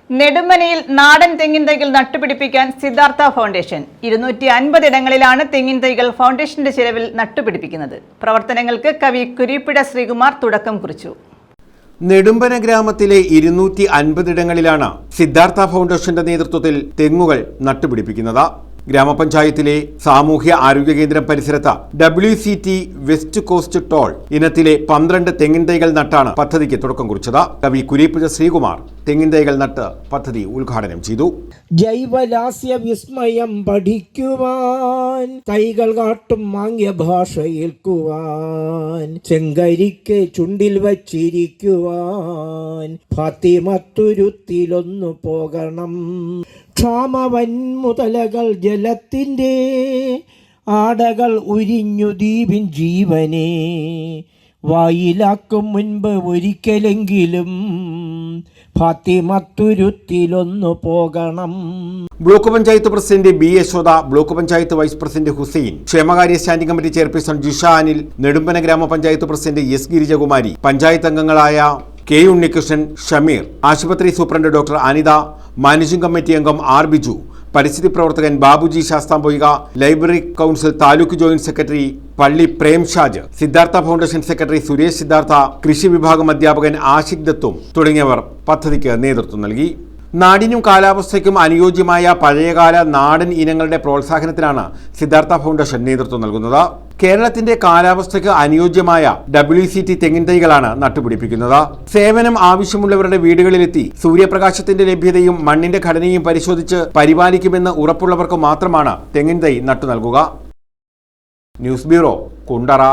നെടുമനയിൽ നാടൻ തെങ്ങിൻ തൈകൾ നട്ടുപിടിപ്പിക്കാൻ സിദ്ധാർത്ഥ ഫൗണ്ടേഷൻ 250 ഇടങ്ങളിലാണ് തെങ്ങിൻ തൈകൾ ഫൗണ്ടേഷന്റെ ചിലവിൽ നട്ടുപിടിപ്പിക്കുന്നത്. പ്രവർത്തനങ്ങൾക്ക് കവി കുരീപ്പിട ശ്രീകുമാർ തുടക്കം കുറിച്ചു. നെടുമ്പന ഗ്രാമത്തിലെ 250 ഇടങ്ങളിലാണ് സിദ്ധാർത്ഥ ഫൗണ്ടേഷന്റെ നേതൃത്വത്തിൽ തെങ്ങുകൾ നട്ടുപിടിപ്പിക്കുന്നത്. ഗ്രാമപഞ്ചായത്തിലെ സാമൂഹ്യ ആരോഗ്യ കേന്ദ്രം പരിസരത്ത് WCT വെസ്റ്റ് കോസ്റ്റ് ടോൾ ഇനത്തിലെ 12 തെങ്ങിൻ തൈകൾ നട്ടാണ് പദ്ധതിക്ക് തുടക്കം കുറിച്ചത്. കവി കുരീപ്പിഴ ശ്രീകുമാർ തെങ്ങിൻ തൈകൾ നട്ട് പദ്ധതി ഉദ്ഘാടനം ചെയ്തു. ജൈവലാസ്യ വിസ്മയം പഠിക്കുവാൻ, തൈകൾ കാട്ടും മാംഗ്യ ഭാഷ ഏൽക്കുവാൻ, ചെങ്കരിക്ക് ചുണ്ടിൽ വച്ചിരിക്കുവാൻ, ഫാത്തിമത്തുരുത്തിലൊന്നു പോകണം. ക്ഷാമവൻമുതലകൾ ജലത്തിൻ്റെ ആടകൾ ഉരിഞ്ഞു ദ്വീപിൻ ജീവനെ വായിലാക്കും മുൻപ് ഒരിക്കലെങ്കിലും ഫാത്തിമത്തുരുത്തിലൊന്നു പോകണം. Block panchayat president B. Yashoda, block panchayat vice president Hussain, ക്ഷേമകാര്യ standing committee chairperson Jisha Anil, Nedumpana grama panchayat president S. Girijakumari, panchayat അംഗങ്ങളായ K. ഉണ്ണികൃഷ്ണൻ, ഷമീർ, ആശുപത്രി superintendent doctor Anitha, managing committee അംഗം R. ബിജു, പരിസ്ഥിതി പ്രവർത്തകൻ Babuji Sasthamboyika, library council taluk joint secretary പള്ളി പ്രേംഷാജ്, സിദ്ധാർത്ഥ ഫൗണ്ടേഷൻ സെക്രട്ടറി സുരേഷ് സിദ്ധാർത്ഥ, കൃഷി വിഭാഗം അധ്യാപകൻ ആഷിഖ് ദത്തും തുടങ്ങിയവർ പദ്ധതിക്ക് നേതൃത്വം നൽകി. നാടിനും കാലാവസ്ഥയ്ക്കും അനുയോജ്യമായ പഴയകാല നാടൻ ഇനങ്ങളുടെ പ്രോത്സാഹനത്തിനാണ് സിദ്ധാർത്ഥ ഫൗണ്ടേഷൻ നേതൃത്വം നൽകുന്നത്. കേരളത്തിന്റെ കാലാവസ്ഥയ്ക്ക് അനുയോജ്യമായ WCT തെങ്ങിൻ തൈകളാണ് നട്ടുപിടിപ്പിക്കുന്നത്. സേവനം ആവശ്യമുള്ളവരുടെ വീടുകളിലെത്തി സൂര്യപ്രകാശത്തിന്റെ ലഭ്യതയും മണ്ണിന്റെ ഘടനയും പരിശോധിച്ച് പരിപാലിക്കുമെന്ന് ഉറപ്പുള്ളവർക്ക് മാത്രമാണ് തെങ്ങിൻ തൈ നട്ടു നൽകുക. News bureau, Kundara.